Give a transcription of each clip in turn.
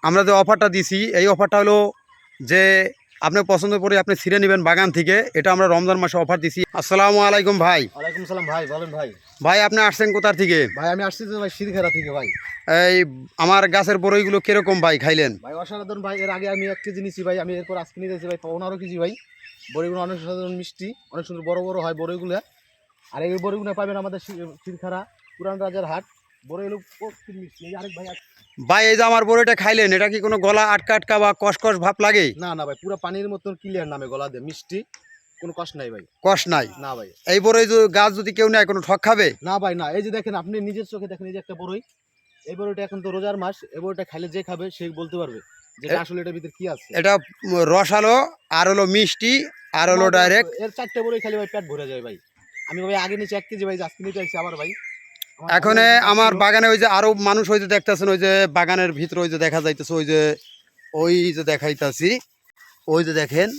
আমরা যে অফারটা দিছি এই অফারটা হলো যে আপনি পছন্দ করে আপনি ছিঁড়ে নেবেন বাগান থেকে। এটা আমরা রমজান মাসে অফার দিছি। আসসালামু আলাইকুম ভাই। ওয়ালাইকুম সালাম ভাই, বলেন ভাই। ভাই আপনি আসছেন কোথা থেকে? ভাই আমি আসছি তো ভাই শিরঘেরা থেকে ভাই। এই আমার গাছের বড়ইগুলো কিরকম ভাই খাইলেন? ভাই অসাধারণ ভাই, এর আগে আমি 1 কেজি নিছি ভাই, আমি এরপর আজকে নিতেছি ভাই 15 কেজি ভাই। বড়িগুলো অনেক সাধারণ মিষ্টি, অনেক সুন্দর বড় বড় হয় বড়িগুলো। আর এই বড়িগুলো পাবেন আমাদের শিরঘেরা পুরান রাজার হাট। বড়িগুলো খুব মিষ্টি। এই আরেক ভাই ভাই এই যে আমার বড়ইটা খাইলেন, এটা কি কোনো গলা আটকা আটকা বা কসকস ভাব লাগে? না না ভাই, পুরো পানির মতন ক্লিয়ার নামে গলা দিয়ে মিষ্টি, কোনো কষ্ট নাই ভাই। কষ নাই? না ভাই। এই বড়ই গাছ যদি কেউ নেয় কোনো ঠক খাবে? না ভাই না, এই যে দেখেন আপনি নিজের চোখে দেখেন, এই যে একটা বড়ই, এই বড়িটা এখন তো রোজার মাস, এই বড়িটা খাইলে যে খাবে সে বলতে পারবে যে আসলে এটার ভিতরে কি আছে। এটা রসালো আর হলো মিষ্টি আর হলো ডাইরেক্ট। এর 4টে বড়ি খালি ভাই পেট ভরে যায় ভাই। আমি ভাই আগে নিচে 1 কেজি ভাই, আজকে নিতে আসছি আবার ভাই। এখন আমার বাগানে ওই যে আরো মানুষ ওই যে দেখতেছেন, ওই যে বাগানের ভিতরে ওই যে দেখা যাইতেছে, ওই যে দেখাইতাছি, ওই যে দেখেন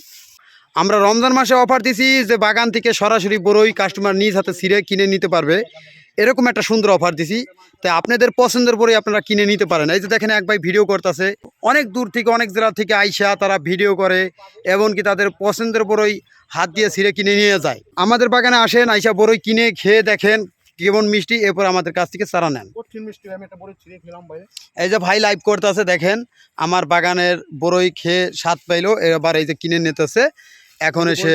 আমরা রমজান মাসে অফার দিছি যে বাগান থেকে সরাসরি বড়ই কাস্টমার নিজ হাতে ছিঁড়ে কিনে নিতে পারবে, এরকম একটা সুন্দর অফার দিছি। তাই আপনাদের পছন্দের বড়ই আপনারা কিনে নিতে পারেন। এই যে দেখেন এক ভাই ভিডিও করতেছে, অনেক দূর থেকে অনেক জেলা থেকে আইসা তারা ভিডিও করে, এমনকি তাদের পছন্দের বড়ই হাত দিয়ে ছিঁড়ে কিনে নিয়ে যায়। আমাদের বাগানে আসেন, আইসা বড়ই কিনে খেয়ে দেখেন কেমন মিষ্টি, এরপর আমাদের কাছ থেকে চারা নেন। কঠিন মিষ্টি ভাই, আমি একটা বড়ি ছিঁড়ে খেলাম ভাই। এই যে ভাই লাইভ করতেছে, দেখেন আমার বাগানের বড়ই খেয়ে স্বাদ পাইলো, এবার এই যে কিনে নিতেছে, এখন এসে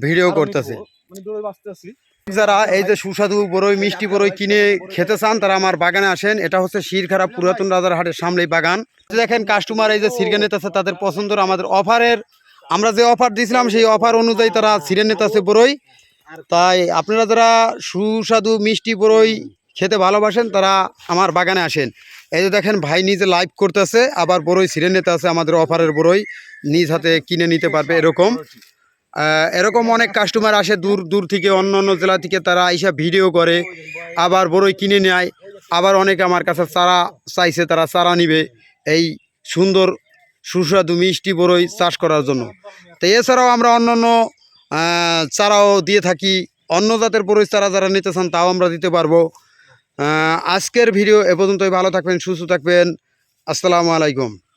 ভিডিও করতেছে। মানে দৌড়ে বাঁচতেছি। যারা এই যে সুস্বাদু বড়ই মিষ্টি বড়ই কিনে খেতে চান তারা আমার বাগানে আসেন। এটা হচ্ছে শিরঘেরা পুরাতন রাজার হাটের সামনেই বাগান। দেখেন কাস্টমার এই যে ছিঁড়ে নিতেছে তাদের পছন্দের, আমাদের অফারের, আমরা যে অফার দিয়েছিলাম সেই অফার অনুযায়ী তারা ছিঁড়ে নিতেছে বড়ই। তাই আপনারা যারা সুস্বাদু মিষ্টি বড়ই খেতে ভালোবাসেন তারা আমার বাগানে আসেন। এই যে দেখেন ভাই নিজে লাইভ করতেছে, আবার বড়ই ছিঁড়ে নিতে আছে, আমাদের অফারের বড়ই নিজ হাতে কিনে নিতে পারবে। এরকম অনেক কাস্টমার আসে দূর দূর থেকে, অন্য অন্য জেলা থেকে, তারা আইসা ভিডিও করে আবার বড়ই কিনে নেয়। আবার অনেকে আমার কাছে চারা চাইছে, তারা চারা নিবে এই সুন্দর সুস্বাদু মিষ্টি বড়ই চাষ করার জন্য। তো এছাড়াও আমরা অন্য অন্য চারাও দিয়ে থাকি, অন্য জাতের বড়ই চারা যারা নিতে চান তাও আমরা দিতে পারবো। আজকের ভিডিও এ পর্যন্তই। ভালো থাকবেন, সুস্থ থাকবেন। আসসালামু আলাইকুম।